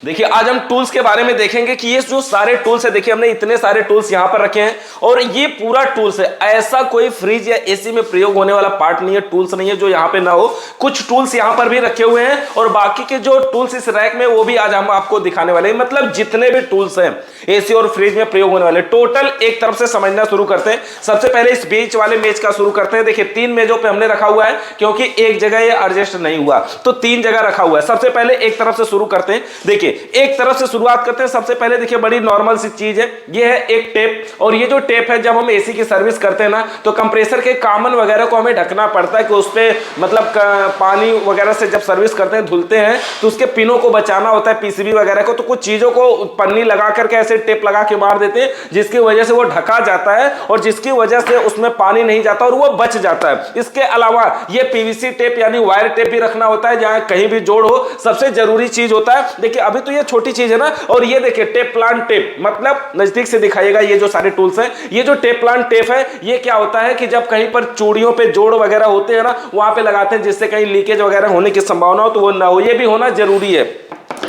देखिए आज हम टूल्स के बारे में देखेंगे कि ये जो सारे टूल्स है, देखिए हमने इतने सारे टूल्स यहां पर रखे हैं और ये पूरा टूल्स है। ऐसा कोई फ्रिज या एसी में प्रयोग होने वाला पार्ट नहीं है, टूल्स नहीं है जो यहां पे ना हो। कुछ टूल्स यहां पर भी रखे हुए हैं और बाकी के जो टूल्स इस रैक में वो भी आज हम आपको दिखाने वाले हैं। मतलब जितने भी टूल्स हैं एसी और फ्रिज में प्रयोग होने वाले टोटल एक तरफ से समझना शुरू करते हैं। सबसे पहले इस बीच वाले मेज का शुरू करते हैं। देखिए 3 मेजों पे हमने रखा हुआ है क्योंकि एक जगह ये एडजस्ट नहीं हुआ तो 3 जगह रखा हुआ है। सबसे पहले एक तरफ से शुरू करते हैं। देखिए एक तरफ से शुरुआत करते हैं। सबसे पहले देखिए बड़ी नॉर्मल सी चीज है, ये है एक टेप। और ये जो टेप है जब हम एसी की सर्विस करते हैं ना तो कंप्रेसर के कामन वगैरह को हमें ढकना पड़ता है कि उस पे मतलब पानी वगैरह से जब सर्विस करते हैं धुलते हैं तो उसके पिनों को बचाना होता है, पीसीबी वगैरह को। तो कुछ चीजों को पन्नी लगा करके ऐसे टेप लगा के मार देते हैं जिसकी वजह से वो ढका जाता है और जिसकी वजह से उसमें पानी नहीं जाता और वो बच जाता है। इसके अलावा ये पीवीसी टेप यानी वायर टेप भी रखना होता है जहां कहीं भी जोड़ हो, सबसे जरूरी चीज होता है। देखिए अभी तो ये छोटी चीज है ना। और ये देखिए टेप प्लान टेप, मतलब नजदीक से दिखाइएगा। ये जो सारे टूल्स हैं, ये जो टेप प्लान टेप है ये क्या होता है कि जब कहीं पर चूड़ियों पे जोड़ वगैरह होते हैं ना वहां पे लगाते हैं जिससे कहीं लीकेज वगैरह होने की संभावना हो तो वो ना हो, ये भी होना जरूरी है।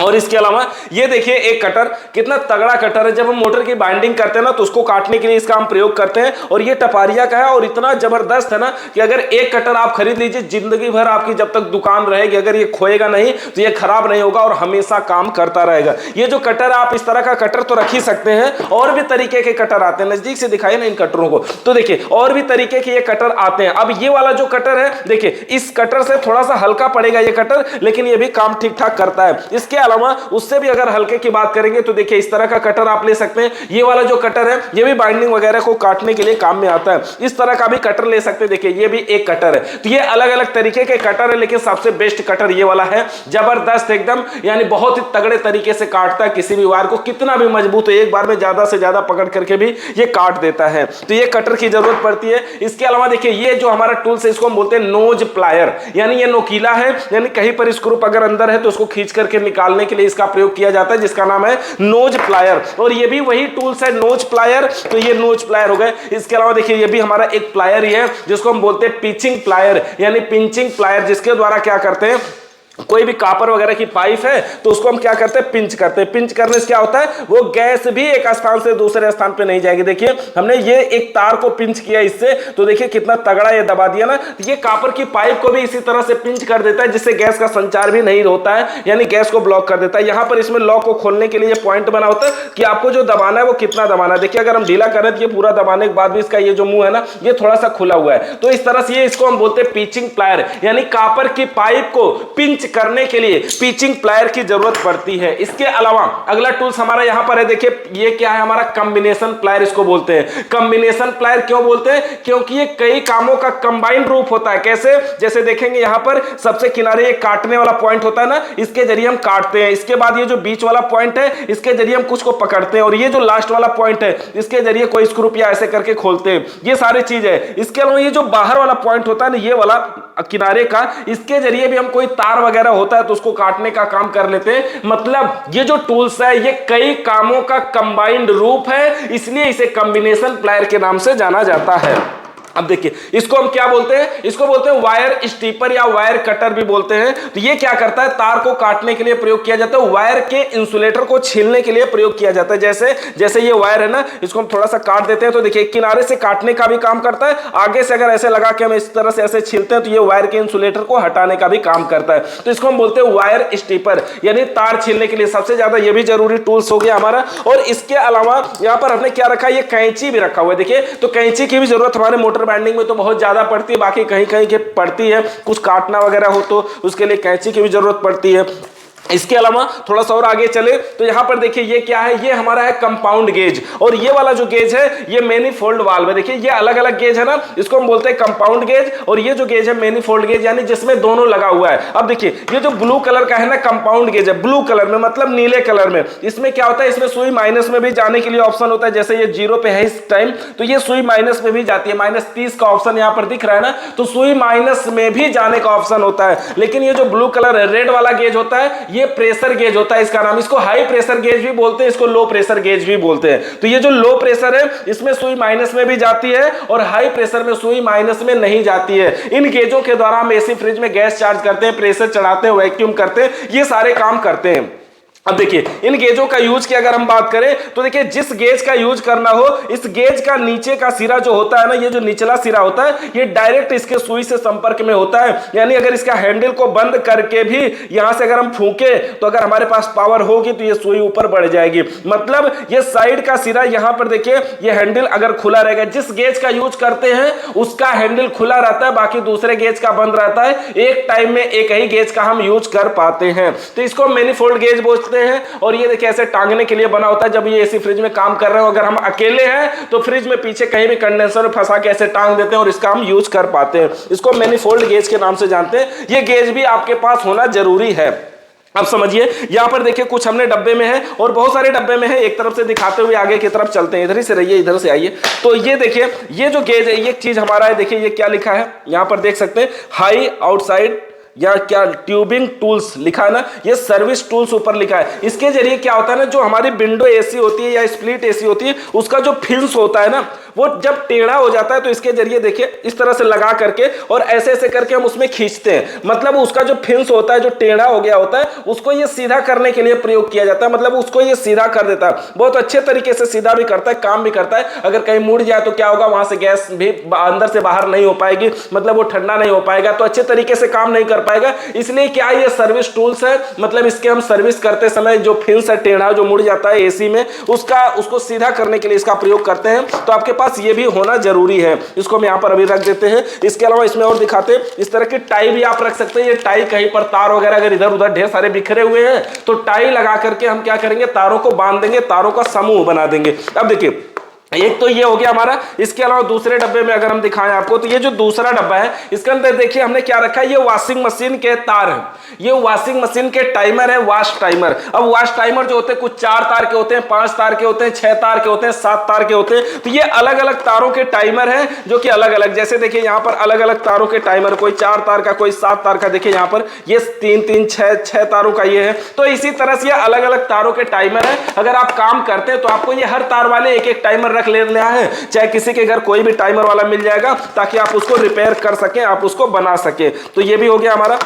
और इसके अलावा ये देखिए एक कटर, कितना तगड़ा कटर है। जब हम मोटर की बाइंडिंग करते हैं ना तो उसको काटने के लिए इसका हम प्रयोग करते हैं और ये टपारिया का है और इतना जबरदस्त है ना कि अगर एक कटर आप खरीद लीजिए जिंदगी भर आपकी जब तक दुकान रहेगी, अगर ये खोएगा नहीं तो ये खराब नहीं होगा और हमेशा काम करता रहेगा। ये जो कटर आप इस तरह का कटर तो रख ही सकते हैं, और भी तरीके के कटर आते हैं। नजदीक से दिखाइए ना इन कटरों को, तो देखिए और भी तरीके के ये कटर आते हैं। अब ये वाला जो कटर है देखिए इस कटर से थोड़ा सा हल्का पड़ेगा ये कटर, लेकिन ये भी काम ठीक ठाक करता है। इसके अलावा उससे भी अगर हल्के की बात करेंगे तो देखिए इस तरह का कटर आप ले सकते हैं। ये वाला जो कटर है ये भी बाइंडिंग वगैरह को काटने के लिए काम में आता है। इस तरह का भी कटर ले सकते हैं। देखिए ये भी एक कटर है। तो ये अलग अलग तरीके के कटर है, लेकिन सबसे बेस्ट कटर ये वाला है। जबरदस्त एकदम, यानी बहुत ही तगड़े तरीके से काटता है किसी भी वायर को, कितना भी मजबूत हो एक बार में ज्यादा से ज्यादा पकड़ करके भी ये काट देता है। तो ये कटर की जरूरत पड़ती है। इसके अलावा देखिए ये जो हमारा टूल्स है इसको हम बोलते हैं नोज प्लायर, यानी ये नोकीला है, यानी कहीं पर स्क्रू अगर अंदर है तो उसको खींच करके निकालने के लिए इसका प्रयोग किया जाता है जिसका नाम है नोज प्लायर। और ये भी वही टूल्स है नोज प्लायर, तो ये नोज प्लायर हो गए। इसके अलावा देखिए ये भी हमारा एक प्लायर ही है जिसको हम बोलते हैं पिचिंग प्लायर, यानी पिंचिंग प्लायर, जिसके द्वारा क्या करते हैं कोई भी कापर वगैरह की पाइप है तो उसको हम क्या करते हैं पिंच करते हैं। पिंच करने से क्या होता है वो गैस भी एक स्थान से दूसरे स्थान पे नहीं जाएगी। देखिए हमने ये एक तार को पिंच किया इससे, तो देखिए कितना तगड़ा ये दबा दिया ना। ये कापर की पाइप को भी इसी तरह से पिंच कर देता है जिससे गैस का संचार भी नहीं होता है, यानी गैस को ब्लॉक कर देता है। यहां पर इसमें लॉक को खोलने के लिए ये पॉइंट बना होता है कि आपको जो दबाना है वो कितना दबाना है। देखिए अगर हम ढीला करें तो ये पूरा दबाने के बाद भी इसका ये जो मुंह है ना ये थोड़ा सा खुला हुआ है, तो इस तरह से ये इसको हम बोलते हैं पिचिंग प्लायर, यानी कापर की पाइप को पिंच करने के लिए पिचिंग प्लायर की जरूरत पड़ती है। इसके अलावा अगला टूल्स हमारा यहां पर है। देखिए ये क्या है हमारा कॉम्बिनेशन प्लायर इसको बोलते हैं। कॉम्बिनेशन प्लायर क्यों बोलते हैं? क्योंकि ये कई कामों का कंबाइंड रूप होता है। कैसे? जैसे देखेंगे यहां पर सबसे किनारे एक काटने वाला पॉइंट होता है ना, इसके जरिए हम काटते हैं। इसके बाद ये जो बीच वाला पॉइंट है इसके जरिए हम कुछ को पकड़ते हैं, और ये जो लास्ट वाला पॉइंट है इसके जरिए कोई स्क्रू या ऐसे करके खोलते हैं। ये सारी चीज है। इसके अलावा ये जो बाहर वाला पॉइंट होता है ना ये वाला किनारे का, इसके जरिए भी हम कोई तार वगैरह होता है तो उसको काटने का काम कर लेते हैं। मतलब ये जो टूल्स है ये कई कामों का कंबाइंड रूप है, इसलिए इसे कॉम्बिनेशन प्लायर के नाम से जाना जाता है। अब देखिए इसको हम क्या बोलते हैं? इसको बोलते हैं वायर स्टीपर या वायर कटर भी बोलते हैं। तो ये क्या करता है तार को काटने के लिए प्रयोग किया जाता है, वायर के इंसुलेटर को छीलने के लिए प्रयोग किया जाता है। जैसे जैसे ये वायर है ना इसको हम थोड़ा सा काट देते हैं तो देखिए किनारे से काटने का भी काम करता है, आगे से अगर ऐसे लगा के हम इस तरह से ऐसे छीलते हैं तो ये वायर के इंसुलेटर को हटाने का भी काम करता है। तो इसको हम बोलते हैं वायर स्टीपर, यानी तार छीलने के लिए सबसे ज्यादा ये भी जरूरी टूल्स हो गया हमारा। और इसके अलावा यहाँ पर हमने क्या रखा है, ये कैंची भी रखा हुआ है। देखिए तो कैंची की भी जरूरत हमारे मोटर बाइंडिंग में तो बहुत ज्यादा पड़ती है, बाकी कहीं कहीं के पड़ती है, कुछ काटना वगैरह हो तो उसके लिए कैंची की भी जरूरत पड़ती है। इसके अलावा थोड़ा सा और आगे चले तो यहां पर देखिए ये क्या है, ये हमारा है कंपाउंड गेज, और ये वाला जो गेज है ये मैनीफोल्ड वाल्व है। देखिए ये अलग अलग गेज है ना, इसको हम बोलते हैं कंपाउंड गेज, और ये जो गेज है मैनीफोल्ड गेज, यानी जिसमें दोनों लगा हुआ है। अब देखिए ये जो ब्लू कलर का है ना कंपाउंड गेज है, ब्लू कलर में मतलब नीले कलर में, इसमें क्या होता है इसमें सुई माइनस में भी जाने के लिए ऑप्शन होता है। जैसे ये 0 पे है इस टाइम तो ये सुई माइनस में भी जाती है, -30 का ऑप्शन यहां पर दिख रहा है ना, तो सुई माइनस में भी जाने का ऑप्शन होता है। लेकिन ये जो ब्लू कलर है रेड वाला गेज होता है ये प्रेशर गेज होता है, इसका नाम, इसको हाई प्रेशर गेज भी बोलते हैं, इसको लो प्रेशर गेज भी बोलते हैं। तो ये जो लो प्रेशर है इसमें सुई माइनस में भी जाती है और हाई प्रेशर में सुई माइनस में नहीं जाती है। इन गेजों के द्वारा हम एसी फ्रिज में गैस चार्ज करते हैं, प्रेशर चढ़ाते हैं, वैक्यूम करते हैं, ये सारे काम करते हैं। अब देखिए इन गेजों का यूज की अगर हम बात करें तो देखिए जिस गेज का यूज करना हो, इस गेज का नीचे का सिरा जो होता है ना, ये जो निचला सिरा होता है ये डायरेक्ट इसके सुई से संपर्क में होता है। यानी अगर इसका हैंडल को बंद करके भी यहां से अगर हम फूंके तो अगर हमारे पास पावर होगी तो ये सुई ऊपर बढ़ जाएगी। मतलब ये साइड का सिरा यहां पर देखिए ये हैंडल अगर खुला रहेगा, जिस गेज का यूज करते हैं उसका हैंडल खुला रहता है, बाकी दूसरे गेज का बंद रहता है। एक टाइम में एक ही गेज का हम यूज कर पाते हैं, तो इसको मैनिफोल्ड गेज बोलते हैं। और ये देखिए ऐसे टांगने के लिए बना होता है। जब ये एसी फ्रिज में काम कर रहे हो, अगर हम अकेले हैं तो फ्रिज में पीछे कहीं भी कंडेंसर में फंसा के ऐसे टांग देते हैं और इसका हम यूज कर पाते हैं। इसको मैनिफोल्ड गेज के नाम से जानते हैं। ये गेज भी आपके पास होना जरूरी है। अब समझिए यहां पर देखिए कुछ हमने डब्बे में है और बहुत सारे डब्बे में है। एक तरफ से दिखाते हुए आगे की तरफ चलते हैं, इधर ही से रहिए, इधर से आइए। तो ये देखिए ये जो गेज है ये चीज हमारा है। देखिए ये क्या लिखा है यहां पर देख सकते हैं, हाई आउटसाइड या क्या ट्यूबिंग टूल्स लिखा है ना, ये सर्विस टूल्स ऊपर लिखा है। इसके जरिए क्या होता है ना, जो हमारी विंडो एसी होती है या स्प्लिट एसी होती है उसका जो फिन्स होता है ना, वो जब टेढ़ा हो जाता है तो इसके जरिए देखिए इस तरह से लगा करके और ऐसे ऐसे करके हम उसमें खींचते हैं। मतलब उसका जो फिन्स होता है जो टेढ़ा हो गया होता है उसको ये सीधा करने के लिए प्रयोग किया जाता है। मतलब उसको ये सीधा कर देता है, बहुत अच्छे तरीके से सीधा भी करता है, काम भी करता है। अगर कहीं मुड़ जाए तो क्या होगा, वहां से गैस भी अंदर से बाहर नहीं हो पाएगी, मतलब वो ठंडा नहीं हो पाएगा, तो अच्छे तरीके से काम नहीं कर पाएगा। इसलिए क्या ये सर्विस टूल्स है, मतलब इसके हम सर्विस करते समय जो फिन्स है टेढ़ा जो मुड़ जाता है एसी में, उसको सीधा करने के लिए इसका प्रयोग करते हैं। तो आपके पास ये भी होना जरूरी है। इसको हम यहां पर अभी रख देते हैं। इसके अलावा इसमें और दिखाते हैं, इस तरह की टाई भी आप रख सकते हैं। ये टाई कहीं पर तार वगैरह अगर इधर उधर ढेर सारे बिखरे हुए हैं तो टाई लगा करके हम क्या करेंगे, तारों को बांध देंगे, तारों का समूह बना देंगे। अब देखिए एक तो ये हो गया हमारा। इसके अलावा दूसरे डब्बे में अगर हम दिखाएं आपको तो ये जो दूसरा डब्बा है इसके अंदर देखिए हमने क्या रखा है, ये वॉशिंग मशीन के तार हैं, ये वॉशिंग मशीन के टाइमर है, वॉश टाइमर। अब वॉश टाइमर जो होते हैं कुछ 4 तार के होते हैं, 5 तार के होते हैं, 6 तार के होते हैं, 7 तार के होते हैं। तो ये अलग अलग तारों के टाइमर हैं जो कि अलग अलग, जैसे देखिए यहाँ पर अलग अलग तारों के टाइमर, कोई 4 तार का, कोई 7 तार का। देखिए यहाँ पर ये 3 6 तारों का ये है। तो इसी तरह से अलग अलग तारों के टाइमर है। अगर आप काम करते हैं तो आपको ये हर तार वाले एक एक टाइमर रख लेना है, चाहे किसी के घर कोई भी टाइमर वाला मिल जाएगा ताकि आप उसको रिपेयर कर सकें, आप उसको बना सकें। तो ये भी हो गया हमारा।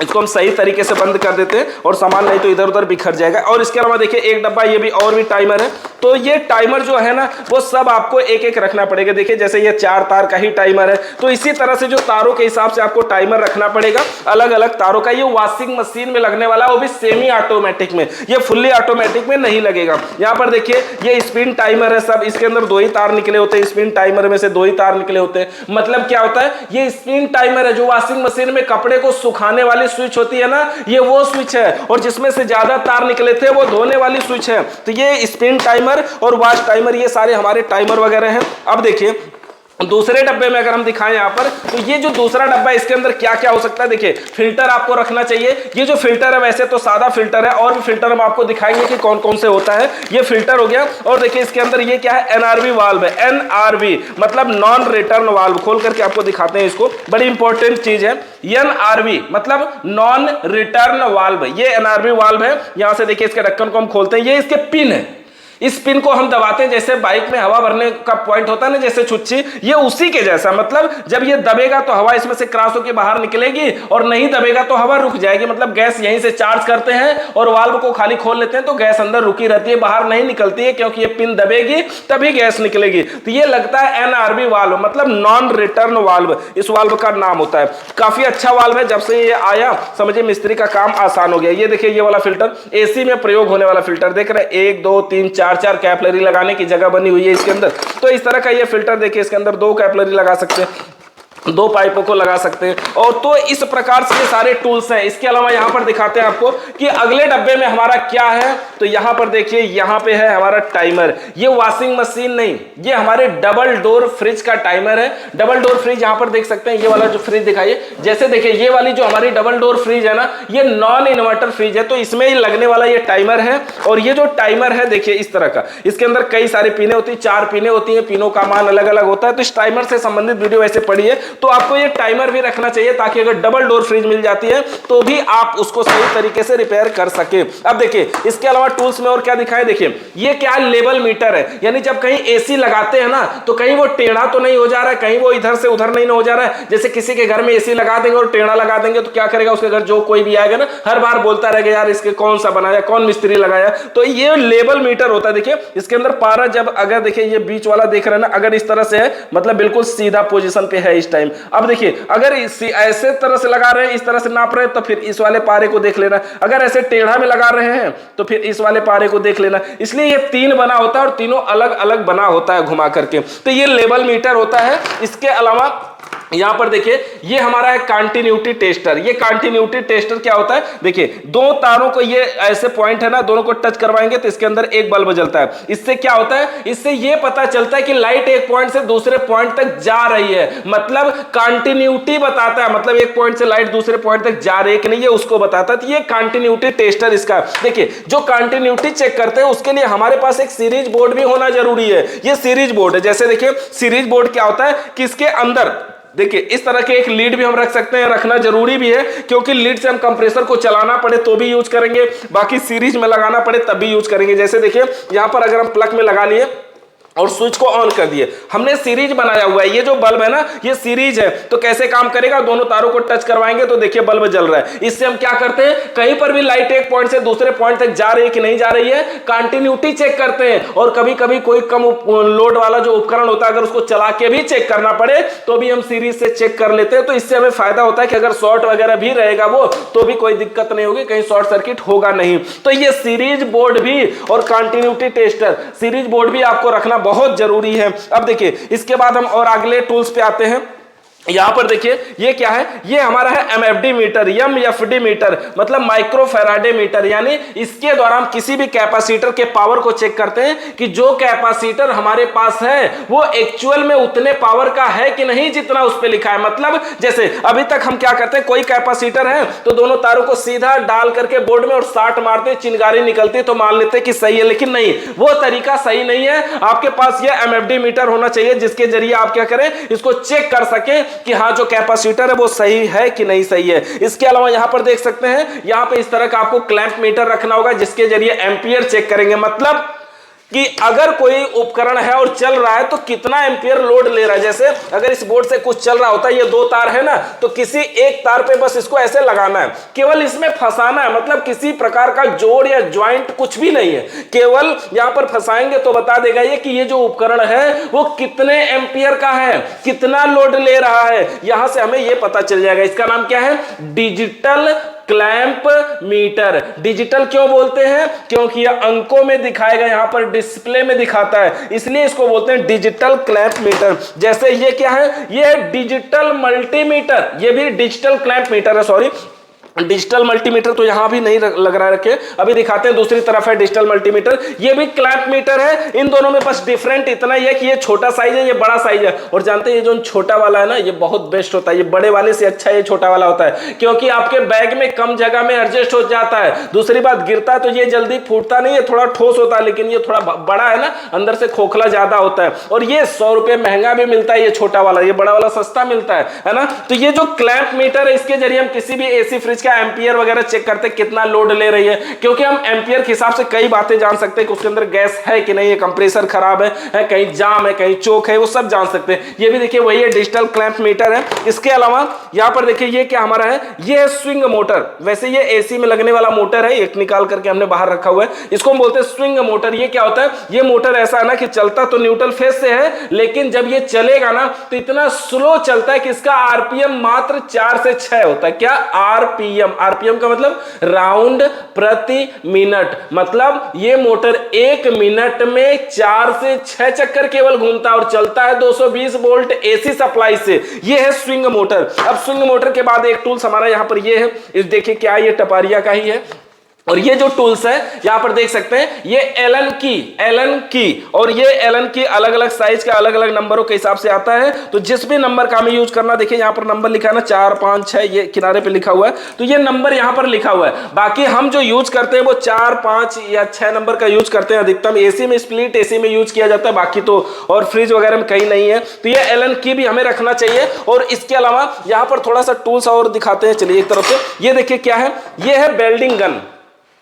इसको हम सही तरीके से बंद कर देते हैं और सामान नहीं तो इधर उधर बिखर जाएगा। और इसके अलावा देखिए एक डब्बा ये भी और भी टाइमर है। तो ये टाइमर जो है ना वो सब आपको एक एक रखना पड़ेगा। देखिए जैसे ये 4 तार का ही टाइमर है, तो इसी तरह से जो तारों के हिसाब से आपको टाइमर रखना पड़ेगा अलग अलग तारों का। ये वॉशिंग मशीन में लगने वाला, वो भी सेमी ऑटोमेटिक में, ये फुल्ली ऑटोमेटिक में नहीं लगेगा। यहाँ पर देखिए ये स्पिन टाइमर है सब, इसके अंदर 2 ही तार निकले होते हैं, स्पिन टाइमर में से 2 ही तार निकले होते हैं। मतलब क्या होता है, ये स्पिन टाइमर है जो वॉशिंग मशीन में कपड़े को सुखाने वाली स्विच होती है ना, ये वो स्विच है। और जिसमें से ज्यादा तार निकले थे वो धोने वाली स्विच है। तो ये स्पिन टाइमर और वॉश टाइमर ये सारे हमारे टाइमर वगैरह हैं। अब देखिए दूसरे डब्बे में अगर हम दिखाएं यहाँ पर, तो ये जो दूसरा डब्बा है इसके अंदर क्या क्या हो सकता है। देखिए फिल्टर आपको रखना चाहिए। ये जो फिल्टर है वैसे तो सादा फिल्टर है, और भी फिल्टर हम आपको दिखाएंगे कि कौन कौन से होता है। ये फिल्टर हो गया। और देखिए इसके अंदर ये क्या है, एनआरवी वाल्व है। एनआरवी मतलब नॉन रिटर्न वाल्व। खोल करके आपको दिखाते हैं इसको, बड़ी इंपॉर्टेंट चीज है। एनआरवी मतलब नॉन रिटर्न वाल्व, ये एनआरवी वाल्व है। यहां से देखिए इसके ढक्कन को हम खोलते हैं, ये इसके पिन है। इस पिन को हम दबाते हैं, जैसे बाइक में हवा भरने का पॉइंट होता है ना, जैसे छुच्ची, ये उसी के जैसा। मतलब जब ये दबेगा तो हवा इसमें से क्रॉस होकर बाहर निकलेगी, और नहीं दबेगा तो हवा रुक जाएगी। मतलब गैस यहीं से चार्ज करते हैं और वाल्व को खाली खोल लेते हैं तो गैस अंदर रुकी रहती है, बाहर नहीं निकलती है, क्योंकि ये पिन दबेगी तभी गैस निकलेगी। तो ये लगता है एनआरवी वाल्व, मतलब नॉन रिटर्न वाल्व इस वाल्व का नाम होता है। काफी अच्छा वाल्व है, जब से ये आया समझिए मिस्त्री का काम आसान हो गया। ये देखिए ये वाला फिल्टर एसी में प्रयोग होने वाला फिल्टर, देख रहे हैं 1 2 3 4 कैपलरी लगाने की जगह बनी हुई है इसके अंदर। तो इस तरह का ये फिल्टर देखिए, इसके अंदर 2 कैपलरी लगा सकते हैं, 2 पाइपों को लगा सकते हैं। और तो इस प्रकार से सारे टूल्स हैं। इसके अलावा यहां पर दिखाते हैं आपको कि अगले डब्बे में हमारा क्या है। तो यहां पर देखिए यहां पे है हमारा टाइमर। ये वॉशिंग मशीन नहीं, ये हमारे डबल डोर फ्रिज का टाइमर है। डबल डोर फ्रिज यहां पर देख सकते हैं, ये वाला जो फ्रिज दिखाइए, जैसे देखिए ये वाली जो हमारी डबल डोर फ्रिज है ना, ये नॉन इन्वर्टर फ्रिज है। तो इसमें लगने वाला ये टाइमर है। और ये जो टाइमर है देखिए इस तरह का, इसके अंदर कई सारी पिने होती है, 4 पिने होती है, पिनों का मान अलग अलग होता है। तो इस टाइमर से संबंधित वीडियो वैसे पढ़िए, तो आपको ये टाइमर भी रखना चाहिए, ताकि अगर डबल डोर फ्रिज मिल जाती है तो भी आप उसको सही तरीके से रिपेयर कर सके। अब देखिए इसके अलावा टूल्स में और क्या दिखाए, देखिए ये क्या लेवल मीटर है, यानी जब कहीं एसी लगाते हैं ना तो कहीं वो टेढ़ा तो नहीं हो जा रहा है, कहीं वो इधर से उधर नहीं हो जा रहा है। जैसे किसी के घर में एसी लगा देंगे और टेढ़ा लगा देंगे तो क्या करेगा, उसके घर जो कोई भी आएगा ना हर बार बोलता रहेगा यार इसके कौन सा बनाया, कौन मिस्त्री लगाया। तो ये लेवल मीटर होता है। देखिए इसके अंदर पारा जब अगर देखिए ये बीच वाला देख रहे हैं ना, अगर इस तरह से है मतलब बिल्कुल सीधा पोजीशन पे है इस टाइम। अब देखिए अगर ऐसे तरह से लगा रहे हैं, इस तरह से नाप रहे हैं तो फिर इस वाले पारे को देख लेना, अगर ऐसे टेढ़ा में लगा रहे हैं तो फिर इस वाले पारे को देख लेना। इसलिए ये तीन बना होता है और तीनों अलग अलग बना होता है घुमा करके। तो ये लेवल मीटर होता है। इसके अलावा यहां पर देखिए ये हमारा है कंटिन्यूटी टेस्टर। ये कंटिन्यूटी टेस्टर क्या होता है, देखिए दो तारों को ये ऐसे पॉइंट है ना, दोनों को टच करवाएंगे तो इसके अंदर एक बल्ब जलता है। इससे क्या होता है, इससे ये पता चलता है कि लाइट एक पॉइंट से दूसरे पॉइंट तक जा रही है, मतलब कंटिन्यूटी बताता है, मतलब एक पॉइंट से लाइट दूसरे पॉइंट तक जा रही है कि नहीं, ये उसको बताता है। तो ये कंटिन्यूटी टेस्टर इसका। देखिए जो कंटिन्यूटी चेक करते हैं उसके लिए हमारे पास एक सीरीज बोर्ड भी होना जरूरी है। ये सीरीज बोर्ड है। जैसे देखिए सीरीज बोर्ड क्या होता है कि इसके अंदर देखिए इस तरह के एक लीड भी हम रख सकते हैं, रखना जरूरी भी है, क्योंकि लीड से हम कंप्रेसर को चलाना पड़े तो भी यूज करेंगे, बाकी सीरीज में लगाना पड़े तब भी यूज करेंगे। जैसे देखिए यहां पर अगर हम प्लग में लगा लिए और स्विच को ऑन कर दिए, हमने सीरीज बनाया हुआ है, ये जो बल्ब है ना ये सीरीज है। तो कैसे काम करेगा, दोनों तारों को टच करवाएंगे तो देखिए बल्ब जल रहा है। इससे हम क्या करते हैं, कहीं पर भी लाइट एक पॉइंट से दूसरे पॉइंट तक जा रही है कि नहीं जा रही है, कंटिन्यूटी चेक करते हैं। और कभी कभी कोई कम लोड वाला जो उपकरण होता है अगर उसको चला के भी चेक करना पड़े तो भी हम सीरीज से चेक कर लेते हैं। तो इससे हमें फायदा होता है कि अगर शॉर्ट वगैरह भी रहेगा वो तो भी कोई दिक्कत नहीं होगी, कहीं शॉर्ट सर्किट होगा नहीं। तो ये सीरीज बोर्ड भी और कंटिन्यूटी टेस्टर, सीरीज बोर्ड भी आपको रखना बहुत जरूरी है। अब देखिए इसके बाद हम और अगले टूल्स पे आते हैं। यहां पर देखिए ये क्या है, ये हमारा है एमएफडी मीटर, एमएफडी मीटर मतलब माइक्रो फैराडे मीटर। यानी इसके द्वारा हम किसी भी कैपेसिटर के पावर को चेक करते हैं कि जो कैपेसिटर हमारे पास है वो एक्चुअल में उतने पावर का है कि नहीं जितना उस पे लिखा है। मतलब जैसे अभी तक हम क्या करते हैं, कोई कैपेसिटर है तो दोनों तारों को सीधा डाल करके बोर्ड में और साट मारते, चिंगारी निकलती तो मान लेते कि सही है, लेकिन नहीं, वो तरीका सही नहीं है। आपके पास ये एमएफडी मीटर होना चाहिए जिसके जरिए आप क्या करें, इसको चेक कर सकें कि हाँ जो कैपेसिटर है वो सही है कि नहीं सही है। इसके अलावा यहां पर देख सकते हैं, यहां पे इस तरह का आपको क्लैंप मीटर रखना होगा जिसके जरिए एंपियर चेक करेंगे, मतलब कि अगर कोई उपकरण है और चल रहा है तो कितना एम्पियर लोड ले रहा है। जैसे अगर इस बोर्ड से कुछ चल रहा होता है, ये दो तार है ना, तो किसी एक तार पे बस इसको ऐसे लगाना है, केवल इसमें फंसाना है, मतलब किसी प्रकार का जोड़ या ज्वाइंट कुछ भी नहीं है, केवल यहां पर फंसाएंगे तो बता देगा ये कि ये जो उपकरण है वो कितने एम्पियर का है, कितना लोड ले रहा है। यहां से हमें ये पता चल जाएगा। इसका नाम क्या है, डिजिटल क्लैंप मीटर। डिजिटल क्यों बोलते हैं, क्योंकि यह अंकों में दिखाएगा, यहां पर डिस्प्ले में दिखाता है, इसलिए इसको बोलते हैं डिजिटल क्लैंप मीटर। जैसे ये क्या है, ये है डिजिटल मल्टीमीटर, ये भी डिजिटल क्लैंप मीटर है, सॉरी डिजिटल मल्टीमीटर तो यहां भी नहीं लग रहा है, रखे अभी दिखाते हैं। दूसरी तरफ है डिजिटल मल्टीमीटर, ये भी क्लैंप मीटर है। इन दोनों में बस डिफरेंट इतना ही है कि ये छोटा साइज है, ये बड़ा साइज है। और जानते हैं ये जो छोटा वाला है ना, ये बहुत बेस्ट होता है, ये बड़े वाले से अच्छा ये छोटा वाला होता है, क्योंकि आपके बैग में कम जगह में एडजस्ट हो जाता है। दूसरी बात, गिरता है तो ये जल्दी फूटता नहीं है, थोड़ा ठोस होता है, लेकिन ये थोड़ा बड़ा है ना, अंदर से खोखला ज्यादा होता है। और ये 100 रुपए महंगा भी मिलता है ये छोटा वाला, ये बड़ा वाला सस्ता मिलता है ना। तो ये जो क्लैंप मीटर है इसके जरिए हम किसी भी एसी फ्रिज का एम्पियर वगैरह चेक करते हैं, कितना लोड ले रही है, क्योंकि हम एम्पियर के हिसाब से कई बातें जान सकते हैं कि उसके अंदर गैस है कि नहीं है, कंप्रेसर खराब है, कहीं जाम है, कहीं चोक है, वो सब जान सकते हैं। ये भी देखिए वही है, डिजिटल क्लैंप मीटर है। इसके अलावा यहां पर देखिए ये क्या हमारा है, ये है स्विंग मोटर। वैसे ये एसी में लगने वाला मोटर है, एक निकाल करके हमने बाहर रखा हुआ है, इसको हम बोलते हैं स्विंग मोटर। ये क्या होता है, ये मोटर ऐसा है ना कि चलता तो न्यूट्रल फेज से है, लेकिन जब ये चलेगा ना तो इतना स्लो चलता है कि इसका आरपीएम मात्र 4 से 6 होता है। क्या आरपीएम, आरपीएम का मतलब राउंड प्रति मिनट, मतलब ये मोटर 1 मिनट में 4 से 6 चक्कर केवल घूमता है और चलता है 220 वोल्ट एसी सप्लाई से। ये है स्विंग मोटर। अब स्विंग मोटर के बाद एक टूल्स हमारा यहां पर ये है, इस देखिए क्या, ये टपारिया का ही है, और ये जो टूल्स है यहां पर देख सकते हैं, ये एलन की और ये एलन की अलग अलग साइज के अलग अलग नंबरों के हिसाब से आता है। तो जिस भी नंबर का हमें यूज करना, देखिए यहां पर नंबर लिखा है ना 4 5 6, ये किनारे पे लिखा हुआ है, तो ये नंबर यहां पर लिखा हुआ है। बाकी हम जो यूज करते हैं वो 4 5 या 6 नंबर का यूज करते हैं अधिकतम। एसी में स्प्लिट एसी में यूज किया जाता है, बाकी तो और फ्रिज वगैरह में कहीं नहीं है। तो ये एलन की भी हमें रखना चाहिए। और इसके अलावा यहां पर थोड़ा सा टूल्स और दिखाते हैं, चलिए एक तरफ से। ये देखिए क्या है, ये है वेल्डिंग गन।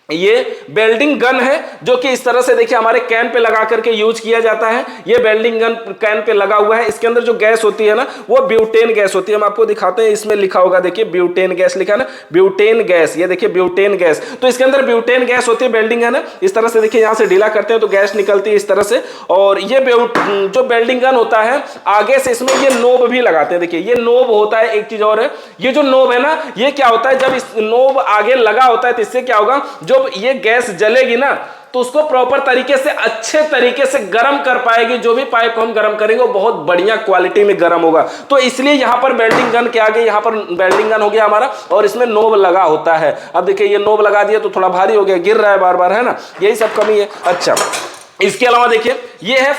ये वेल्डिंग गन है जो कि इस तरह से देखिए हमारे कैन पे लगा करके यूज किया जाता है। ये वेल्डिंग गन कैन पे लगा हुआ है। इसके अंदर जो गैस होती है ना वो ब्यूटेन गैस होती है। हम आपको दिखाते हैं, इसमें लिखा होगा, देखिए ब्यूटेन गैस लिखा है ना, ब्यूटेन गैस, ये देखिए ब्यूटेन गैस। तो इसके अंदर ब्यूटेन गैस होती है, वेल्डिंग गन है। इस तरह से देखिए यहां से ढीला करते हैं तो गैस निकलती है इस तरह से। और ये जो वेल्डिंग गन होता है आगे से इसमें ये नोब भी लगाते हैं। देखिए ये नोब होता है। एक चीज और है, ये जो नोब है ना, ये क्या होता है, जब इस नोब आगे लगा होता है तो इससे क्या होगा, जब ये गैस जलेगी ना तो उसको प्रॉपर तरीके से अच्छे तरीके से गर्म कर पाएगी। जो भी पाइप हम गर्म करेंगे वो बहुत बढ़िया क्वालिटी में गर्म होगा। तो इसलिए यहां पर वेल्डिंग गन के आगे यहां पर वेल्डिंग गन हो गया हमारा, और इसमें नोब लगा होता है। अब देखिए ये नोब लगा दिया तो थोड़ा भारी हो गया, गिर रहा है बार बार, है ना, यही सब कमी है। अच्छा, इसके अलावा देखिए ये है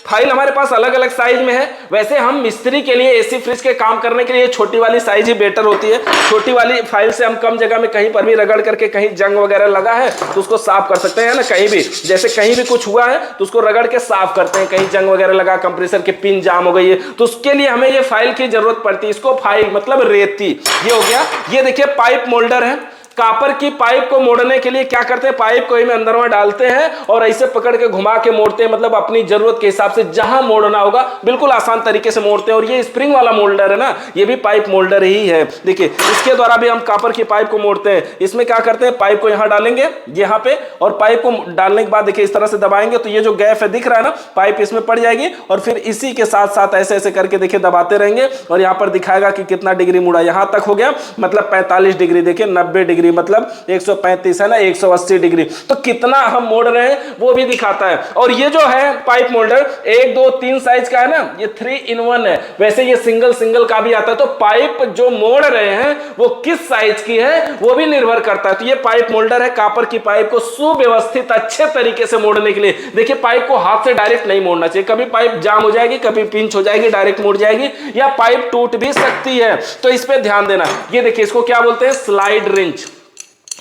फाइल हमारे पास अलग अलग साइज में है। वैसे हम मिस्त्री के लिए एसी फ्रिज के काम करने के लिए छोटी वाली साइज ही बेटर होती है। छोटी वाली फाइल से हम कम जगह में कहीं पर भी रगड़ करके, कहीं जंग वगैरह लगा है तो उसको साफ कर सकते हैं ना, कहीं भी जैसे कहीं भी कुछ हुआ है तो उसको रगड़ के साफ करते हैं। कहीं जंग वगैरह लगा, कंप्रेसर की पिन जाम हो गई है तो उसके लिए हमें ये फाइल की जरूरत पड़ती है। इसको फाइल मतलब रेती, ये हो गया। ये देखिए पाइप मोल्डर है। कापर की पाइप को मोड़ने के लिए क्या करते हैं, पाइप को में अंदर में डालते हैं और ऐसे पकड़ के घुमा के मोड़ते हैं। मतलब अपनी जरूरत के हिसाब से जहां मोड़ना होगा बिल्कुल आसान तरीके से मोड़ते हैं। और ये स्प्रिंग वाला मोल्डर है ना, ये भी पाइप मोल्डर ही है। देखिए इसके द्वारा भी हम कापर की पाइप को मोड़ते हैं। इसमें क्या करते हैं, पाइप को यहां डालेंगे यहां पे, और पाइप को डालने के बाद देखिए इस तरह से दबाएंगे तो ये जो गैप है दिख रहा है ना, पाइप इसमें पड़ जाएगी और फिर इसी के साथ साथ ऐसे ऐसे करके देखिए दबाते रहेंगे और यहां पर दिखाएगा कि कितना डिग्री मुड़ा। यहां तक हो गया मतलब 45 डिग्री, देखिए 90 डिग्री मतलब 135 है ना, 180 डिग्री। तो कितना हम मोड़ रहे हैं वो भी दिखाता है। और ये जो है पाइप मोल्डर 1 2 3 साइज का है ना, ये 3 in 1 है। वैसे ये सिंगल का भी आता है। तो पाइप जो मोड़ रहे हैं वो किस साइज की है वो भी निर्भर करता है। तो ये पाइप मोल्डर है कापर की पाइप को सुव्यवस्थित अच्छे तरीके से मोड़ने के लिए। देखिए पाइप को हाथ से डायरेक्ट नहीं मोड़ना चाहिए, कभी पाइप जाम हो जाएगी, कभी पिंच हो जाएगी, डायरेक्ट मुड़ जाएगी या पाइप टूट भी सकती है। तो इस पे ध्यान देना। ये देखिए इसको क्या बोलते हैं, स्लाइड रिंच,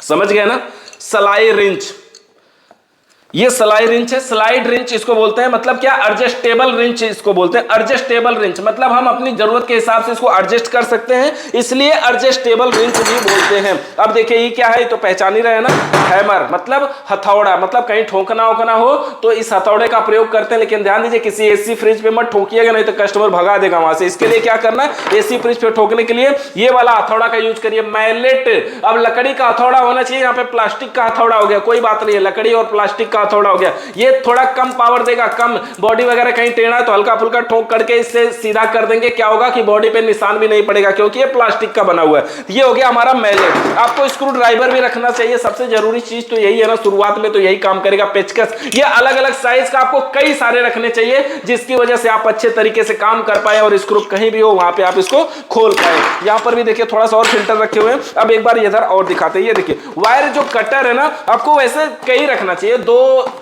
समझ गए ना, स्लाइड रिंच। ये स्लाइड रिंच है, स्लाइड रिंच इसको बोलते हैं। मतलब क्या, एडजस्टेबल रिंच इसको बोलते हैं। एडजस्टेबल रिंच मतलब हम अपनी जरूरत के हिसाब से इसको एडजस्ट कर सकते हैं, इसलिए एडजस्टेबल रिंच भी बोलते हैं। अब देखिए ये क्या है, तो पहचान ही रहे ना, हैमर मतलब हथौड़ा। मतलब कहीं ठोकना वोकना हो तो इस हथौड़े का प्रयोग करते हैं। लेकिन ध्यान दीजिए किसी एसी फ्रिज पे मत ठोकिएगा, नहीं तो कस्टमर भगा देगा वहां से। इसके लिए क्या करना है, एसी फ्रिज पे ठोकने के लिए ये वाला हथौड़ा का यूज करिए, मैलेट। अब लकड़ी का हथौड़ा होना चाहिए, यहाँ पे प्लास्टिक का हथौड़ा हो गया, कोई बात नहीं है, लकड़ी और प्लास्टिक हथौड़ा हो गया। ये थोड़ा कम पावर देगा, कम बॉडी वगैरह कहीं टेढ़ा है तो हल्का फुल्का ठोक करके इससे सीधा कर देंगे। क्या होगा कि बॉडी पे निशान भी नहीं पड़ेगा क्योंकि ये प्लास्टिक का बना हुआ है। ये हो गया हमारा मैलेट। आपको स्क्रू ड्राइवर भी रखना चाहिए, सबसे जरूरी चीज तो यही है ना, शुरुआत में तो यही काम करेगा। पेचकस, ये अलग अलग साइज का आपको कई सारे रखने चाहिए जिसकी वजह से आप अच्छे तरीके से काम कर पाए और स्क्रू कहीं भी हो वहां पे आप इसको खोल पाए। यहां पर भी देखिए थोड़ा सा और फिल्टर रखे हुए हैं। अब एक बार इधर और दिखाते हैं। ये देखिए वायर जो कटर है ना, आपको वैसे कई रखना चाहिए,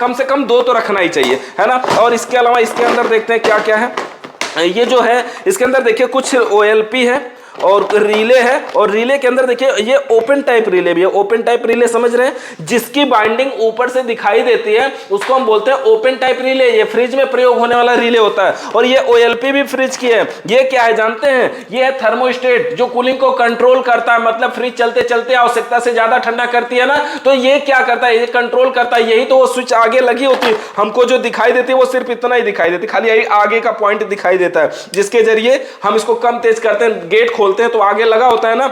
कम से कम 2 तो रखना ही चाहिए, है ना। और इसके अलावा इसके अंदर देखते हैं क्या क्या है। ये जो है इसके अंदर देखिए कुछ OLP है और रिले है। और रिले के अंदर देखिए ये ओपन टाइप रिले भी है। ओपन टाइप रिले समझ रहे हैं, जिसकी बाइंडिंग ऊपर से दिखाई देती है उसको हम बोलते हैं ओपन टाइप रिले। ये फ्रिज में प्रयोग होने वाला रिले होता है। और ये OLP भी फ्रिज की है। ये क्या है जानते हैं, ये है थर्मोस्टेट जो कूलिंग को कंट्रोल करता है। मतलब फ्रिज चलते चलते आवश्यकता से ज्यादा ठंडा करती है ना, तो ये क्या करता है, ये कंट्रोल करता है। यही तो वो स्विच आगे लगी होती है, हमको जो दिखाई देती है वो सिर्फ इतना ही दिखाई देती है, खाली यही आगे का पॉइंट दिखाई देता है, जिसके जरिए हम इसको कम तेज करते हैं। गेट खोलते हैं तो आगे लगा होता है ना,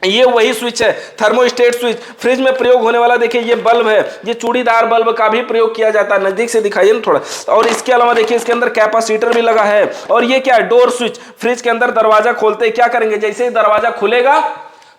ये वही स्विच है, थर्मोस्टेट स्विच। फ्रिज में प्रयोग होने वाला देखिए ये बल्ब है, ये चूड़ीदार बल्ब का भी प्रयोग किया जाता है। नजदीक से दिखाइए ना थोड़ा। और इसके अलावा देखिए इसके अंदर कैपेसिटर भी लगा है। और ये क्या है, डोर स्विच। फ्रिज के अंदर दरवाजा खोलते क्या करेंगे, जैसे ही दरवाजा खुलेगा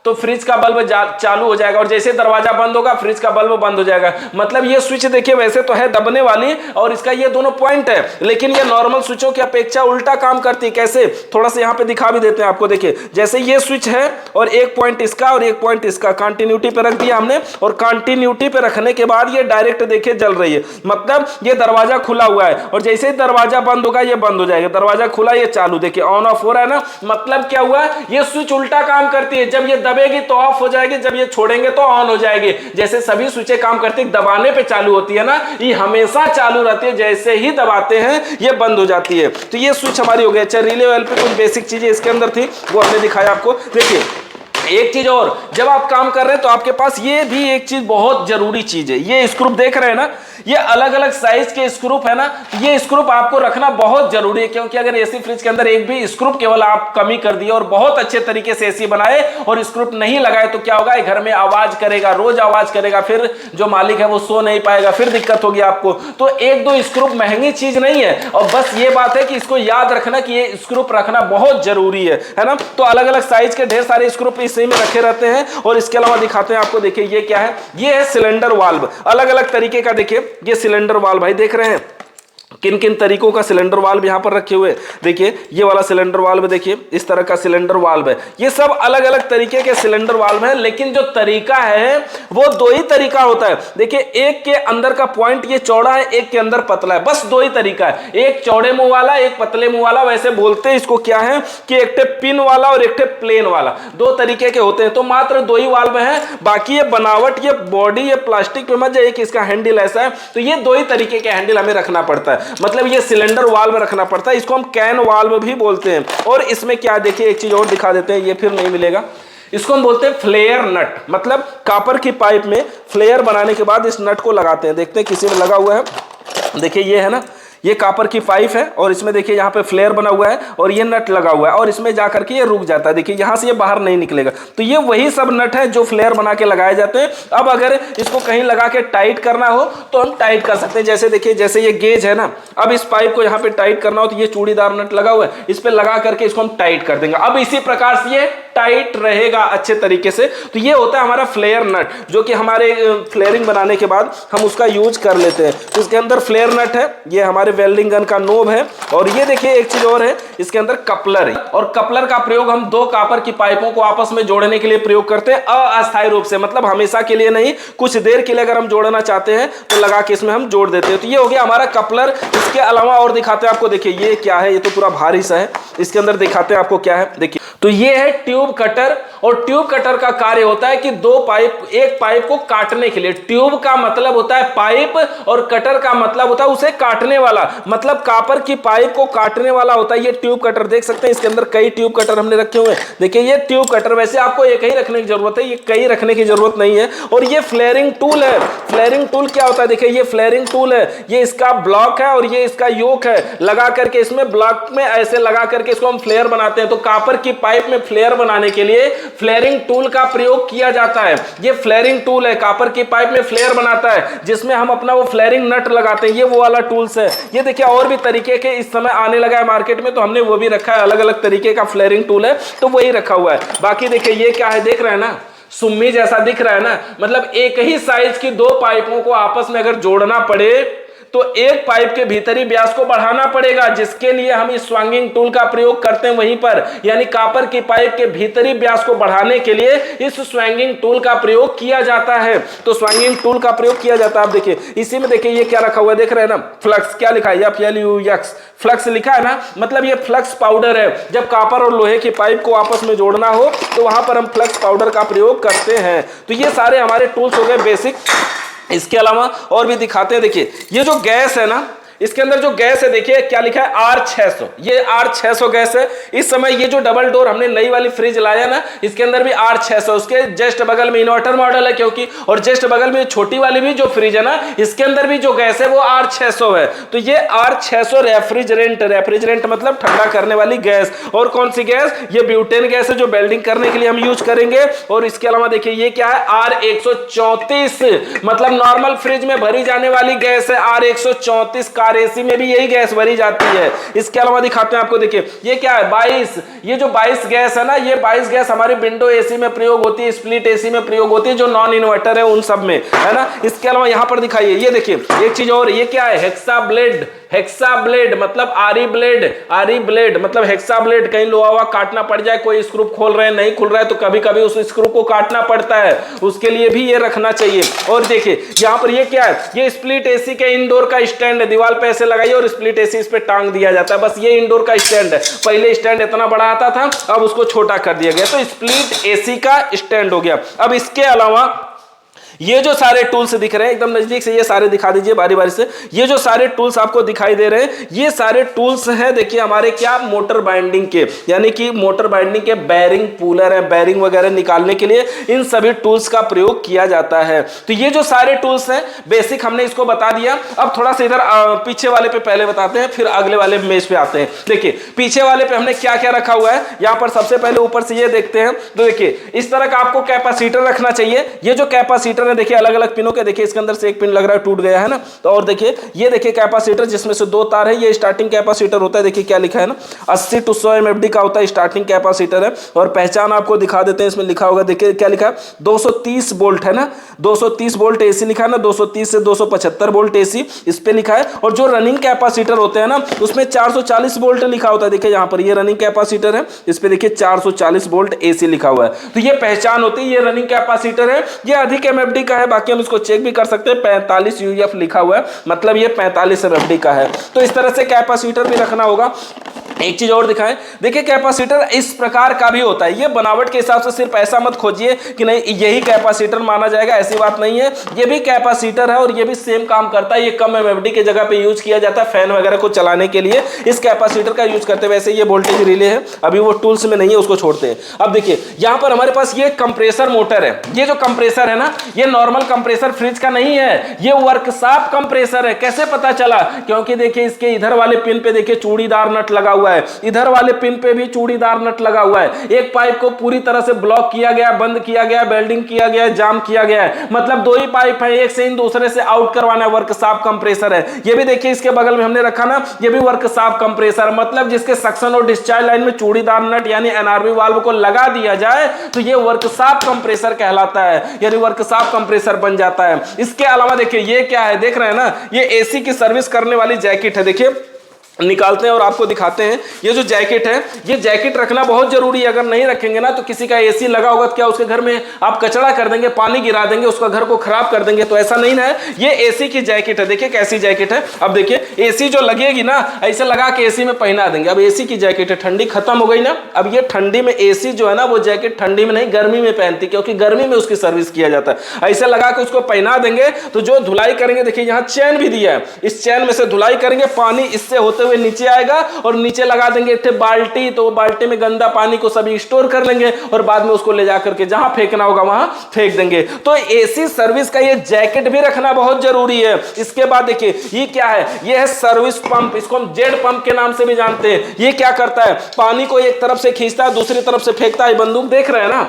तो फ्रिज का बल्ब चालू हो जाएगा, और जैसे दरवाजा बंद होगा फ्रिज का बल्ब बंद हो जाएगा। मतलब ये स्विच देखिए वैसे तो है दबने वाली, और इसका ये दोनों पॉइंट है, लेकिन ये नॉर्मल स्विचों की अपेक्षा उल्टा काम करती है। कैसे, थोड़ा सा यहाँ पे दिखा भी देते हैं आपको। देखिए जैसे ये स्विच है और एक पॉइंट इसका और एक पॉइंट इसका, कंटिन्यूटी पे रख दिया हमने, और कंटिन्यूटी पे रखने के बाद ये डायरेक्ट देखिए जल रही है। मतलब ये दरवाजा खुला हुआ है, और जैसे ही दरवाजा बंद होगा ये बंद हो जाएगा, दरवाजा खुला ये चालू, देखिए ऑन ऑफ हो रहा है ना। मतलब क्या हुआ, ये स्विच उल्टा काम करती है, जब ये दबेगी तो ऑफ हो जाएगी, जब ये छोड़ेंगे तो ऑन हो जाएगी। जैसे सभी स्विचें काम करती है, दबाने पे चालू होती है ना, ये हमेशा चालू रहती है, जैसे ही दबाते हैं ये बंद हो जाती है। तो ये स्विच हमारी हो गई। अच्छा, रिले ऑयल पे कुछ बेसिक चीजें इसके अंदर थी वो हमने दिखाया आपको। देखिए एक चीज और, जब आप काम कर रहे हैं तो आपके पास ये भी एक चीज बहुत जरूरी चीज है, ये स्क्रू देख रहे हैं ना, ये अलग अलग साइज के स्क्रू है ना, ये स्क्रू आपको रखना बहुत जरूरी है। क्योंकि अगर एसी फ्रिज के अंदर एक भी स्क्रू केवल आप कमी कर दिए और बहुत अच्छे तरीके से एसी बनाए और स्क्रू नहीं लगाए तो क्या होगा, घर में आवाज करेगा, रोज आवाज करेगा, फिर जो मालिक है वो सो नहीं पाएगा, फिर दिक्कत होगी आपको। तो एक दो स्क्रू महंगी चीज नहीं है, और बस ये बात है कि इसको याद रखना कि ये स्क्रू रखना बहुत जरूरी है ना। तो अलग अलग साइज के ढेर सारे स्क्रू इसी में रखे रहते हैं। और इसके अलावा दिखाते हैं आपको, देखिए ये क्या है, ये है सिलेंडर वाल्व, अलग अलग तरीके का। देखिए ये सिलेंडर वाल्व भाई देख रहे हैं, किन किन तरीकों का सिलेंडर वाल्व यहां पर रखे हुए। देखिए ये वाला सिलेंडर वाल्व, देखिए इस तरह का सिलेंडर वाल्व है। ये सब अलग अलग तरीके के सिलेंडर वाल्व है, लेकिन जो तरीका है वो दो ही तरीका होता है। देखिए एक के अंदर का पॉइंट ये चौड़ा है, एक के अंदर पतला है, बस दो ही तरीका है, एक चौड़े मुंह वाला एक पतले मुंह वाला। वैसे बोलते हैं इसको क्या है कि एक पिन वाला और एक प्लेन वाला, दो तरीके के होते हैं। तो मात्र दो ही वाल्व है, बाकी ये बनावट, ये बॉडी, ये प्लास्टिक पे मत जाए, एक इसका हैंडल ऐसा है। तो ये दो ही तरीके के हैंडल हमें रखना पड़ता है, मतलब ये सिलेंडर वाल्व रखना पड़ता है, इसको हम कैन वाल्व भी बोलते हैं। और इसमें क्या, देखिए एक चीज और दिखा देते हैं, ये फिर नहीं मिलेगा, इसको हम बोलते हैं फ्लेयर नट। मतलब कॉपर की पाइप में फ्लेयर बनाने के बाद इस नट को लगाते हैं। देखते हैं किसी में लगा हुआ है, देखिए ये है ना, ये कॉपर की पाइप है और इसमें देखिए यहाँ पे फ्लेयर बना हुआ है और ये नट लगा हुआ है, और इसमें जाकर के ये रुक जाता है। देखिए यहाँ से ये बाहर नहीं निकलेगा। तो ये वही सब नट है जो फ्लेयर बना के लगाए जाते हैं। अब अगर इसको कहीं लगा के टाइट करना हो तो हम टाइट कर सकते हैं। जैसे देखिए, जैसे ये गेज है ना, अब इस पाइप को यहाँ पे टाइट करना हो तो ये चूड़ीदार नट लगा हुआ है, इस पे लगा करके इसको हम टाइट कर देंगे। अब इसी प्रकार से ये टाइट रहेगा अच्छे तरीके से। तो ये होता है हमारा फ्लेयर नट, जो कि हमारे फ्लेयरिंग बनाने के बाद हम उसका यूज कर लेते हैं। तो इसके अंदर फ्लेयर नट है, ये हमारे वेल्डिंग गन का नोब है। और ये देखिए एक चीज और है, इसके अंदर कपलर है, और कपलर का प्रयोग हम दो कॉपर की पाइपों को आपस में जोड़ने के लिए प्रयोग करते हैं, अस्थायी रूप से, मतलब हमेशा के लिए नहीं, कुछ देर के लिए अगर हम जोड़ना चाहते हैं तो लगा के इसमें हम जोड़ देते हैं। तो ये हो गया हमारा कपलर। इसके अलावा और दिखाते हैं आपको, देखिए ये क्या है, ये तो पूरा भारी सा है, इसके अंदर दिखाते हैं आपको क्या है। देखिए तो ये है ट्यूब कटर, और ट्यूब कटर का कार्य होता है कि दो पाइप, एक पाइप को काटने के लिए, ट्यूब का मतलब होता है पाइप और कटर का मतलब होता है उसे काटने वाला, मतलब कॉपर की पाइप को काटने वाला होता है ये ट्यूब कटर। देख सकते हैं इसके अंदर कई ट्यूब कटर हमने रखे हुए हैं। देखिए ये ट्यूब कटर, वैसे आपको एक ही रखने की जरूरत है, ये कई रखने की जरूरत नहीं है। और ये फ्लेयरिंग टूल है। फ्लेयरिंग टूल क्या होता है, देखिए ये फ्लेयरिंग टूल है, ये इसका ब्लॉक है और ये इसका योक है, लगा करके इसमें ब्लॉक में ऐसे लगा करके इसको हम फ्लेयर बनाते हैं। तो कॉपर की पाइप में फ्लेयर बनाने के लिए फ्लेयरिंग टूल का प्रयोग किया जाता है। ये फ्लेयरिंग टूल है, कॉपर की पाइप में फ्लेयर बनाता है, जिसमें हम अपना वो फ्लेयरिंग नट लगाते हैं। ये वो वाला टूल्स है। ये देखिए और भी तरीके के इस समय आने लगा है मार्केट में, तो हमने वो भी रखा है, अलग अलग तरीके का फ्लेयरिंग टूल है, तो वही रखा हुआ है। बाकी देखिए ये क्या है, देख रहे हैं ना, सुम्मी जैसा दिख रहा है ना, मतलब एक ही साइज की दो पाइपों को आपस में अगर जोड़ना पड़े तो एक पाइप के भीतरी व्यास को बढ़ाना पड़ेगा, जिसके लिए हम इस स्वांगिंग टूल का प्रयोग करते हैं वहीं पर। यानी कॉपर की पाइप के भीतरी व्यास को बढ़ाने के लिए इस स्वांगिंग टूल का प्रयोग किया जाता है। तो स्वांगिंग टूल का प्रयोग किया जाता है। आप देखिए इसी में, देखिए ये क्या रखा हुआ है, देख रहे हैं ना, फ्लक्स क्या लिखा है, FLUX, फ्लक्स लिखा है ना, मतलब ये फ्लक्स पाउडर है। जब कॉपर और लोहे की पाइप को आपस में जोड़ना हो तो वहां पर हम फ्लक्स पाउडर का प्रयोग करते हैं। तो ये सारे हमारे टूल्स हो गए बेसिक। इसके अलावा और भी दिखाते हैं। देखिए ये जो गैस है ना, इसके अंदर जो गैस है, देखिए क्या लिखा है, R600, ये R600 गैस है। इस समय ये जो डबल डोर हमने नई वाली फ्रिज लाया ना, इसके अंदर भी R600, उसके जस्ट बगल में इन्वर्टर मॉडल है क्योंकि, और जस्ट बगल में छोटी वाली भी जो फ्रिज है ना, इसके अंदर भी जो गैस है वो R600 है। तो ये R600 रेफ्रिजरेंट मतलब ठंडा करने वाली गैस। और कौन सी गैस, ये ब्यूटेन गैस है जो वेल्डिंग करने के लिए हम यूज करेंगे। और इसके अलावा देखिए ये क्या है, R134, मतलब नॉर्मल फ्रिज में भरी जाने वाली गैस है, R134 कार एसी में भी यही गैस भरी जाती है। इसके अलावा दिखाते हैं आपको, देखिए ये क्या है 22, ये जो 22 गैस है ना, ये 22 गैस हमारी विंडो एसी में प्रयोग होती है, स्प्लिट एसी में प्रयोग होती है, जो नॉन इन्वर्टर है उन सब में, है ना। इसके अलावा यहां पर दिखाइए, ये देखिए एक चीज और, ये क्या है हेक्सा ब्लेड, हेक्सा ब्लेड मतलब आरी ब्लेड, आरी ब्लेड मतलब हेक्सा ब्लेड, कहीं लोहा हुआ काटना पड़ जाए, कोई स्क्रू खोल रहे हैं नहीं खुल रहा है तो कभी कभी उस स्क्रू को काटना पड़ता है, उसके लिए भी ये रखना चाहिए। और देखिए यहां पर ये क्या है, ये स्प्लिट एसी के इंडोर का स्टैंड है, दीवार पे ऐसे लगाइए और स्प्लिट एसी इस पे टांग दिया जाता है, बस ये इंडोर का स्टैंड है। पहले स्टैंड इतना बड़ा आता था, अब उसको छोटा कर दिया गया, तो स्प्लिट एसी का स्टैंड हो गया। अब इसके अलावा ये जो सारे टूल्स दिख रहे हैं एकदम नजदीक से, ये सारे दिखा दीजिए बारी बारी से, ये जो सारे टूल्स आपको दिखाई दे रहे हैं ये सारे टूल्स हैं, देखिए हमारे क्या मोटर बाइंडिंग के, यानी कि मोटर बाइंडिंग के बैरिंग पुलर है, बैरिंग वगैरह निकालने के लिए इन सभी टूल्स का प्रयोग किया जाता है। तो ये जो सारे टूल्स हैं बेसिक हमने इसको बता दिया। अब थोड़ा सा इधर पीछे वाले पे पहले बताते हैं, फिर अगले वाले मेज पे आते हैं। देखिए पीछे वाले पे हमने क्या क्या रखा हुआ है, यहां पर सबसे पहले ऊपर से ये देखते हैं, तो देखिए इस तरह का आपको कैपेसिटर रखना चाहिए। ये जो कैपेसिटर देखिए अलग अलग पिनों के, देखिए इसके अंदर से एक पिन लग रहा है टूट गया है ना, तो और देखिए ये देखिए कैपेसिटर जिसमें से 2 तार है, ये स्टार्टिंग कैपेसिटर होता है, देखिए क्या लिखा है ना 80 to 100 MFD का होता है, स्टार्टिंग कैपेसिटर है। और पहचान आपको दिखा देते हैं, इसमें लिखा होगा, देखिए क्या लिखा है 230 वोल्ट है ना, 230 वोल्ट एसी लिखा है ना, 230 से 275 वोल्ट एसी इस पे लिखा है। और जो रनिंग कैपेसिटर होते हैं ना उसमें 440 वोल्ट लिखा होता है, देखिए यहाँ पर ये रनिंग कैपेसिटर है, इस पे देखिए 440 वोल्ट एसी लिखा हुआ है। तो ये पहचान होती है, ये रनिंग कैपेसिटर है, ये अधिक MFD का है, बाकी हम इसको चेक भी कर सकते हैं, 45 UF लिखा हुआ है, मतलब ये 45 MFD का है। तो इस तरह से कैपेसिटर भी रखना होगा। एक चीज और दिखाएं, देखिए कैपेसिटर इस प्रकार का भी होता है, ये बनावट के हिसाब से सिर्फ ऐसा मत खोजिए कि नहीं यही कैपेसिटर माना जाएगा, ऐसी बात नहीं है, ये भी कैपेसिटर है और ये भी सेम काम करता है। ये कम MFD के जगह पे यूज किया जाता है, फैन वगैरह को चलाने के लिए इस कैपेसिटर का यूज करते हैं। वैसे ये वोल्टेज रिले है, अभी वो टूल्स में नहीं है, उसको छोड़ते हैं। अब देखिए यहां पर हमारे पास ये कंप्रेसर मोटर है, ये जो कंप्रेसर है ना ये नॉर्मल कंप्रेसर फ्रिज का नहीं है, ये वर्कशॉप कंप्रेसर है। कैसे पता चला, क्योंकि देखिए इसके इधर वाले पिन पे देखिए चूड़ीदार नट लगा हुआ है, इधर वाले पिन पे भी चूड़ीदार नट लगा हुआ है, एक पाइप को पूरी तरह से ब्लॉक किया गया, बंद किया गया, वेल्डिंग किया गया, जाम किया गया है, मतलब 2 ही पाइप है, एक से इन दूसरे से आउट करवाना है, वर्कशॉप कंप्रेसर है। ये भी देखिए इसके बगल में हमने रखा ना, ये भी वर्कशॉप कंप्रेसर, मतलब जिसके सक्शन और डिस्चार्ज लाइन में चूड़ीदार नट यानी NRV वाल्व को लगा दिया जाए तो ये वर्कशॉप कंप्रेसर कहलाता है, यानी वर्कशॉप कंप्रेसर बन जाता है। इसके अलावा देखिए ये क्या है, देख रहे हैं ना, ये एसी की सर्विस करने वाली जैकेट है, देखिए निकालते हैं और आपको दिखाते हैं। ये जो जैकेट है, ये जैकेट रखना बहुत जरूरी है, अगर नहीं रखेंगे ना तो किसी का एसी लगा होगा तो क्या उसके घर में आप कचरा कर देंगे, पानी गिरा देंगे, उसका घर को खराब कर देंगे, तो ऐसा नहीं ना है। ये एसी की जैकेट है, देखिए कैसी जैकेट है। अब देखिए एसी जो लगेगी ना ऐसे लगा के एसी में पहना देंगे। अब एसी की जैकेट है, ठंडी खत्म हो गई ना, अब ये ठंडी में एसी जो है ना वो जैकेट ठंडी में नहीं गर्मी में पहनती, क्योंकि गर्मी में उसकी सर्विस किया जाता है। ऐसे लगा के उसको पहना देंगे तो जो धुलाई करेंगे, देखिए यहाँ चैन भी दिया है, इस चैन में से धुलाई करेंगे, पानी इससे होते हुए नीचे आएगा और नीचे लगा देंगे थे बाल्टी, तो बाल्टी में गंदा पानी को सभी स्टोर कर लेंगे और बाद में उसको ले जाकर के जहां फेंकना होगा वहां फेंक देंगे। तो एसी सर्विस का ये जैकेट भी रखना बहुत जरूरी है। इसके बाद देखिए ये क्या है, ये है सर्विस पंप, इसको हम जेड पंप के नाम से भी जानते हैं। ये क्या करता है, पानी को एक तरफ से खींचता है दूसरी तरफ से फेंकता है। बंदूक देख रहे हैं ना,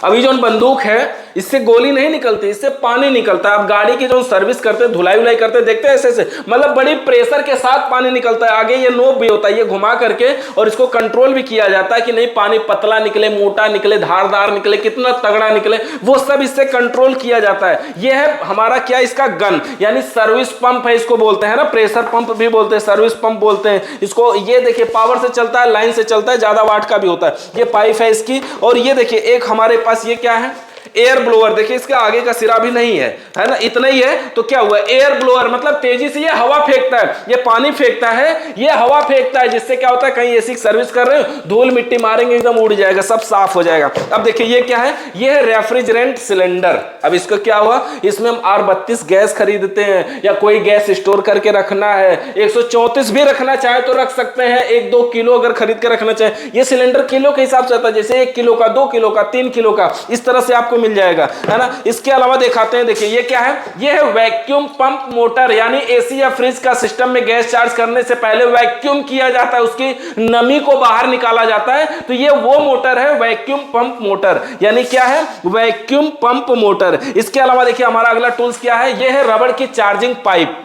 अभी जो बंदूक है इससे गोली नहीं निकलती, इससे पानी निकलता है। आप गाड़ी की जो सर्विस करते हैं, धुलाई उलाई करते हैं, देखते हैं ऐसे ऐसे, मतलब बड़ी प्रेशर के साथ पानी निकलता है। आगे ये नोब भी होता है, ये घुमा करके और इसको कंट्रोल भी किया जाता है कि नहीं पानी पतला निकले, मोटा निकले, धारदार निकले, कितना तगड़ा निकले, वो सब इससे कंट्रोल किया जाता है। ये है हमारा क्या, इसका गन यानी सर्विस पंप है, इसको बोलते हैं ना, प्रेशर पंप भी बोलते हैं, सर्विस पंप बोलते हैं इसको। ये देखिए पावर से चलता है, लाइन से चलता है, ज्यादा वाट का भी होता है। ये पाइप है इसकी। और ये देखिए एक हमारे पास ये क्या है, एयर ब्लोअर, देखिए इसका आगे का सिरा भी नहीं है, है ना, इतना ही है। तो क्या हुआ, एयर ब्लोअर मतलब तेजी से ये हवा फेंकता है, ये पानी फेंकता है, ये हवा फेंकता है, जिससे क्या होता है कहीं एसी सर्विस कर रहे हो, धूल मिट्टी मारेंगे एकदम उड़ जाएगा, सब साफ हो जाएगा। अब देखिए ये क्या है, ये है रेफ्रिजरेंट सिलेंडर। अब इसका क्या हुआ, इसमें हम R32 गैस खरीदते हैं या कोई गैस स्टोर करके रखना है, 134 भी रखना चाहे तो रख सकते हैं, 1-2 किलो अगर खरीद के रखना चाहे। ये सिलेंडर किलो के हिसाब से आता है, जैसे 1 किलो का, 2 किलो का, 3 किलो का, इस तरह से आपको मिल जाएगा, है ना। इसके अलावा दिखाते हैं, देखिए ये क्या है, ये है वैक्यूम पंप मोटर, यानी एसी या फ्रिज का सिस्टम में गैस चार्ज करने से पहले वैक्यूम किया जाता है, उसकी नमी को बाहर निकाला जाता है। तो ये वो मोटर है वैक्यूम पंप मोटर, यानी क्या है, वैक्यूम पंप मोटर। इसके अलावा देखिए हमारा अगला टूल्स क्या है, ये है रबड़ की चार्जिंग पाइप।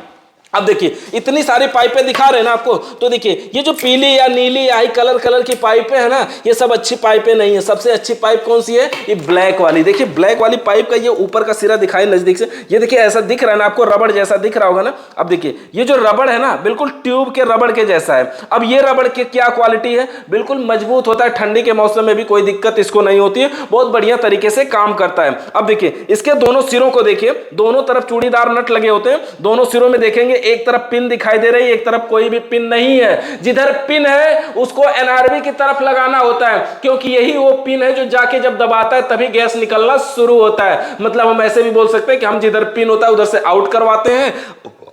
अब देखिए इतनी सारी पाइपें दिखा रहे हैं ना आपको, तो देखिए ये जो पीली या नीली या कलर की पाइपें है ना, ये सब अच्छी पाइपें नहीं है। सबसे अच्छी पाइप कौन सी है? ये ब्लैक वाली। देखिए ब्लैक वाली पाइप का ये ऊपर का सिरा दिखाई नजदीक से, ये देखिए ऐसा दिख रहा है ना आपको, रबड़ जैसा दिख रहा होगा ना। अब देखिए ये जो रबड़ है ना, बिल्कुल ट्यूब के रबड़ के जैसा है। अब ये रबड़ की क्या क्वालिटी है? बिल्कुल मजबूत होता है, ठंडी के मौसम में भी कोई दिक्कत इसको नहीं होती है, बहुत बढ़िया तरीके से काम करता है। अब देखिए इसके दोनों सिरों को देखिए, दोनों तरफ चूड़ीदार नट लगे होते हैं। दोनों सिरों में देखेंगे एक तरफ पिन दिखाई दे रही है, एक तरफ कोई भी पिन नहीं है। जिधर पिन है उसको एनआरबी की तरफ लगाना होता है, क्योंकि यही वो पिन है जो जाके जब दबाता है तभी गैस निकलना शुरू होता है। मतलब हम ऐसे भी बोल सकते हैं कि हम जिधर पिन होता है उधर से आउट करवाते हैं,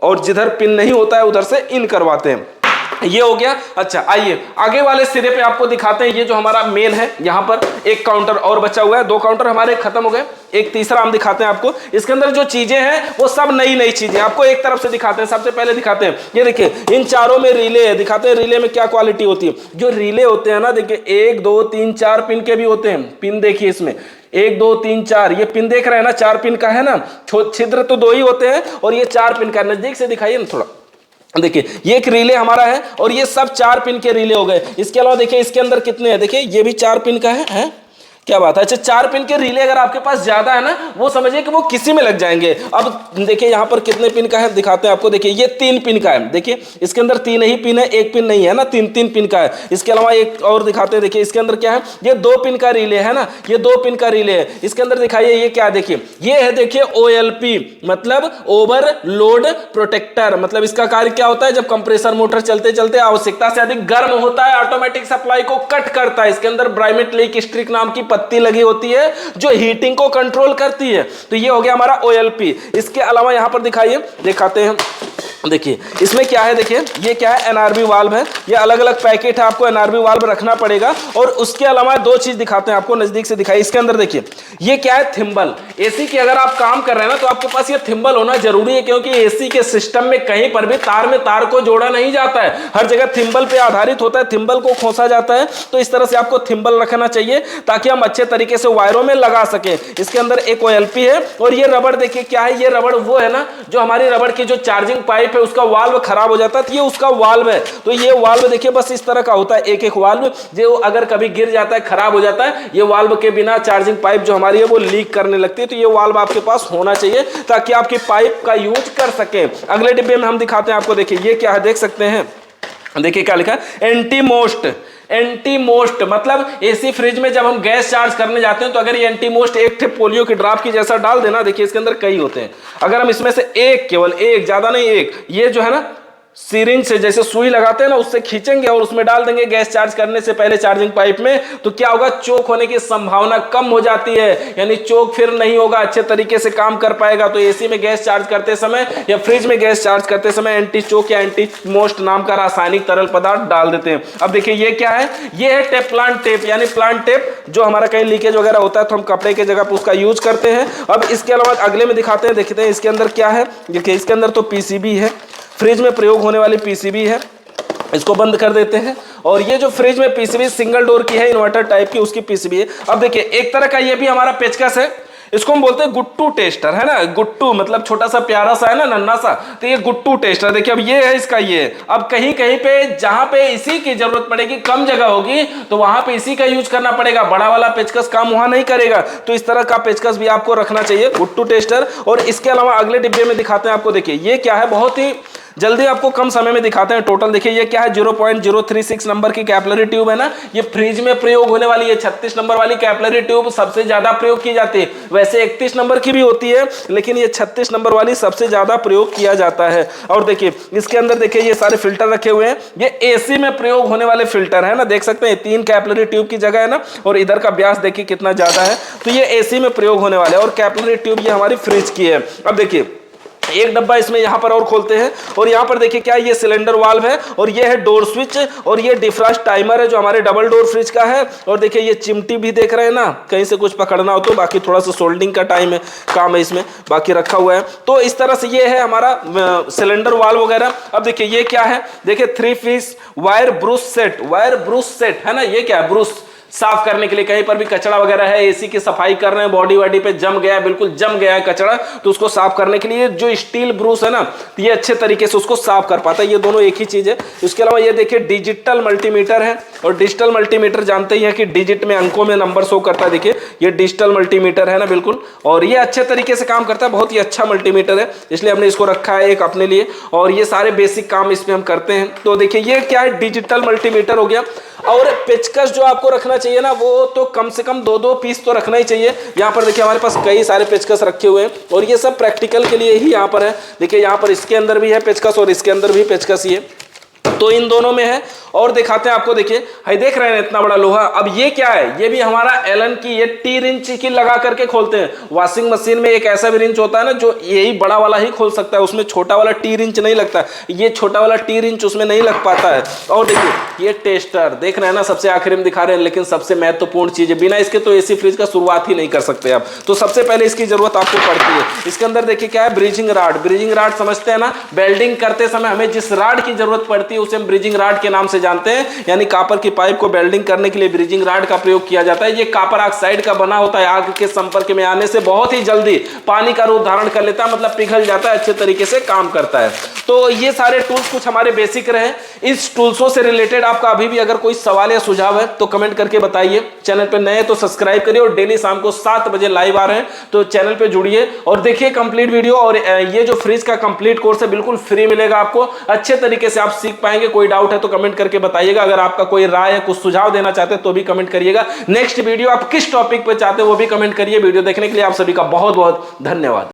और जिधर पिन नहीं होता है उधर से इन करवाते हैं। ये हो गया। अच्छा आइए आगे वाले सिरे पे आपको दिखाते हैं। ये जो हमारा मेन है, यहां पर एक काउंटर और बचा हुआ है, 2 काउंटर हमारे खत्म हो गए, एक तीसरा हम दिखाते हैं आपको। इसके अंदर जो चीजें हैं वो सब नई चीजें आपको एक तरफ से दिखाते हैं। सबसे पहले दिखाते हैं, ये देखिए इन चारों में रिले है, दिखाते हैं रिले में क्या क्वालिटी होती है। जो रिले होते हैं ना, देखिए 1 2 3 4 पिन के भी होते हैं। पिन देखिए इसमें 1 2 3 4, ये पिन देख रहे हैं ना, 4 पिन का है ना। छिद्र तो 2 ही होते हैं और ये 4 पिन का। नजदीक से दिखाइए ना थोड़ा, देखिए ये एक रिले हमारा है और ये सब 4 पिन के रिले हो गए। इसके अलावा देखिए इसके अंदर कितने हैं, देखिए ये भी 4 पिन का है? क्या बात है। अच्छा 4 पिन के रिले अगर आपके पास ज्यादा है ना, वो समझिए कि वो किसी में लग जाएंगे। अब देखिए यहाँ पर कितने पिन का है दिखाते हैं आपको। देखिए ये 3 पिन का है, देखिए इसके अंदर 3 ही पिन है, 1 पिन नहीं है ना, 3 पिन का है। इसके अलावा एक और दिखाते हैं, देखिए इसके अंदर क्या है, ये 2 पिन का रिले है ना, ये 2 पिन का रिले है। इसके अंदर दिखाइए ये क्या, देखिए ये है, देखिए OLP मतलब ओवरलोड प्रोटेक्टर। मतलब इसका कार्य क्या होता है, जब कंप्रेसर मोटर चलते चलते आवश्यकता से अधिक गर्म होता है, ऑटोमेटिक सप्लाई को कट करता है। इसके अंदर ब्राइमेट लेक स्ट्रिक नाम की पत्ती लगी होती है जो हीटिंग को कंट्रोल करती है। तो ये हो गया हमारा OLP। इसके अलावा यहां पर दिखाइए, दिखाते हैं, देखिए इसमें क्या है, देखिए ये क्या है, एनआरबी वाल्व है। ये अलग अलग पैकेट है, आपको एनआरबी वाल्व रखना पड़ेगा। और उसके अलावा 2 चीज दिखाते हैं आपको, नजदीक से दिखाइए। इसके अंदर देखिए ये क्या है, थिम्बल। एसी की अगर आप काम कर रहे हैं ना, तो आपके पास ये थिम्बल होना जरूरी है, क्योंकि एसी के सिस्टम में कहीं पर भी तार में तार को जोड़ा नहीं जाता है, हर जगह थिम्बल पे आधारित होता है, थिम्बल को खोसा जाता है। तो इस तरह से आपको थिम्बल रखना चाहिए ताकि हम अच्छे तरीके से वायरों में लगा सके। इसके अंदर एक OLP है। और ये रबड़ देखिए क्या है, ये रबड़ वो है ना, जो हमारी रबड़ की जो चार्जिंग पाइप है उसका वाल्व खराब हो जाता है, तो ये उसका वाल्व है। तो ये वाल्व देखिए बस इस तरह का होता है, एक वाल्व जो अगर कभी गिर जाता है, खराब हो जाता है, ये वाल्व के बिना चार्जिंग पाइप जो हमारी है वो लीक करने लगती है। तो ये वाल्व आपके पास होना चाहिए ताकि आपकी पाइप का यूज कर सके। अगले डिब्बे में हम दिखाते हैं आपको, देखिए ये क्या है, देख सकते हैं, देखिए क्या लिखा है, एंटी मोस्ट मतलब एसी फ्रिज में जब हम गैस चार्ज करने जाते हैं, तो अगर ये एंटी मोस्ट एक थे पोलियो की ड्रॉप की जैसा डाल देना, देखिए इसके अंदर कई होते हैं, अगर हम इसमें से एक, केवल एक, ज्यादा नहीं एक, ये जो है ना सिरिंज से जैसे सुई लगाते हैं ना, उससे खींचेंगे और उसमें डाल देंगे गैस चार्ज करने से पहले चार्जिंग पाइप में, तो क्या होगा, चोक होने की संभावना कम हो जाती है, यानी चोक फिर नहीं होगा, अच्छे तरीके से काम कर पाएगा। तो एसी में गैस चार्ज करते समय या फ्रिज में गैस चार्ज करते समय एंटी चोक या एंटी मोस्ट नाम का रासायनिक तरल पदार्थ डाल देते हैं। अब देखिए ये क्या है, ये है टेफ्लॉन टेप, यानी प्लांट टेप, जो हमारा कहीं लीकेज वगैरह होता है तो हम कपड़े के जगह पर उसका यूज करते हैं। अब इसके अलावा अगले में दिखाते हैं, देखते हैं इसके अंदर क्या है। देखिए इसके अंदर तो पीसीबी है, फ्रिज में प्रयोग होने वाली पीसीबी है। इसको बंद कर देते हैं। और ये जो फ्रिज में पीसीबी सिंगल डोर की है, इन्वर्टर टाइप की, उसकी पीसीबी है। अब देखिए एक तरह का ये भी हमारा पेचकस है, इसको हम बोलते हैं गुट्टू टेस्टर, है ना, गुट्टू मतलब छोटा सा प्यारा सा है ना, नन्हा सा, तो ये गुट्टू टेस्टर। देखिए अब ये है इसका, ये अब कहीं कहीं पे जहां पे इसी की जरूरत पड़ेगी, कम जगह होगी, तो वहां पे इसी का यूज करना पड़ेगा, बड़ा वाला पेचकस काम वहां नहीं करेगा। तो इस तरह का पेचकस भी आपको रखना चाहिए, गुट्टू टेस्टर। और इसके अलावा अगले डिब्बे में दिखाते हैं आपको, देखिए ये क्या है, बहुत ही जल्दी आपको कम समय में दिखाते हैं टोटल। देखिए ये क्या है, 0.036 नंबर की कैपिलरी ट्यूब है ना, ये फ्रिज में प्रयोग होने वाली है। 36 नंबर वाली कैपिलरी ट्यूब सबसे ज्यादा प्रयोग की जाती है, वैसे 31 नंबर की भी होती है, लेकिन ये 36 नंबर वाली सबसे ज्यादा प्रयोग किया जाता है। और देखिए इसके अंदर देखिए ये सारे फिल्टर रखे हुए हैं, ये एसी में प्रयोग होने वाले फिल्टर है ना, देख सकते हैं 3 कैपिलरी ट्यूब की जगह है ना, और इधर का व्यास देखिए कितना ज्यादा है, तो ये एसी में प्रयोग होने वाले। और कैपिलरी ट्यूब ये हमारी फ्रिज की है। अब देखिए एक डब्बा इसमें यहां पर और खोलते हैं, और यहां पर देखिए क्या है, ये सिलेंडर वाल्व है, और ये है डोर स्विच, और ये डिफ्रॉस्ट टाइमर है जो हमारे डबल डोर फ्रिज का है। और देखिए ये चिमटी भी देख रहे हैं ना, कहीं से कुछ पकड़ना हो तो, बाकी थोड़ा सा सोल्डिंग का टाइम है, काम है इसमें, बाकी रखा हुआ है। तो इस तरह से ये है हमारा सिलेंडर वाल्व वगैरह। अब देखिए ये क्या है, देखिए 3 पीस वायर ब्रूस सेट है ना, ये क्या है, ब्रूस साफ करने के लिए, कहीं पर भी कचरा वगैरह है, एसी की सफाई कर रहे हैं, बॉडी वॉडी पे जम गया है, बिल्कुल जम गया है कचरा, तो उसको साफ करने के लिए जो स्टील ब्रूस है ना, ये अच्छे तरीके से उसको साफ कर पाता है। ये दोनों एक ही चीज है। इसके अलावा ये देखिए डिजिटल मल्टीमीटर है, और डिजिटल मल्टीमीटर जानते ही है कि डिजिट में, अंकों में नंबर शो करता है। देखिए ये डिजिटल मल्टीमीटर है ना, बिल्कुल, और ये अच्छे तरीके से काम करता है, बहुत ही अच्छा मल्टीमीटर है, इसलिए हमने इसको रखा है एक अपने लिए, और ये सारे बेसिक काम इसमें हम करते हैं। तो देखिए ये क्या है, डिजिटल मल्टीमीटर हो गया। और पेचकस जो आपको रखना चाहिए ना, वो तो कम से कम 2-2 पीस तो रखना ही चाहिए। यहाँ पर देखिए हमारे पास कई सारे पेचकस रखे हुए हैं, और ये सब प्रैक्टिकल के लिए ही यहाँ पर है। देखिए यहाँ पर इसके अंदर भी है पेचकस, और इसके अंदर भी पेचकस, ये तो इन दोनों में है। और दिखाते हैं आपको, देखिए हाई, देख रहे हैं इतना बड़ा लोहा। अब ये क्या है, ये भी हमारा एलन की, ये टी रिंच की लगा करके खोलते हैं। वॉशिंग मशीन में एक ऐसा भी रिंच होता है ना, जो यही बड़ा वाला ही खोल सकता है, उसमें छोटा वाला टी रिंच नहीं लगता, ये छोटा वाला टी रिंच उसमें नहीं लग पाता है। और देखिए ये टेस्टर, देख रहे हैं ना, सबसे आखिर में दिखा रहे हैं, लेकिन सबसे महत्वपूर्ण चीज है, बिना इसके तो एसी फ्रिज का शुरुआत ही नहीं कर सकते आप। तो सबसे पहले इसकी जरूरत आपको पड़ती है। इसके अंदर देखिए क्या है, ब्रिजिंग राड। ब्रिजिंग राड समझते हैं ना, वेल्डिंग करते समय हमें जिस राड की जरूरत पड़ती है उसे हम ब्रिजिंग राड के नाम से जानते हैं। यानी कॉपर की पाइप को वेल्डिंग करने के लिए ब्रिजिंग राड का प्रयोग किया जाता है। ये कॉपर ऑक्साइड का बना होता है, आग के संपर्क में आने से बहुत ही जल्दी पानी का रूप धारण कर लेता है, मतलब पिघल जाता है, अच्छे तरीके से काम करता है। तो ये सारे टूल्स कुछ हमारे बेसिक रहे। इस टूल्सों से रिलेटेड आपका अभी भी अगर कोई सवाल या सुझाव है तो कमेंट करके बताइए। चैनल पर नए तो सब्सक्राइब करिए, और डेली शाम को 7 बजे लाइव आ रहे हैं, तो चैनल पे जुड़िए और देखिए कंप्लीट वीडियो। और ये जो फ्रिज का कंप्लीट कोर्स है बिल्कुल फ्री मिलेगा आपको, अच्छे तरीके से आप सीख पाएंगे। कोई डाउट है तो कमेंट करके बताइएगा। अगर आपका कोई राय है, कुछ सुझाव देना चाहते हैं तो भी कमेंट करिएगा। नेक्स्ट वीडियो आप किस टॉपिक पे चाहते हैं वो भी कमेंट करिए। वीडियो देखने के लिए आप सभी का बहुत बहुत धन्यवाद।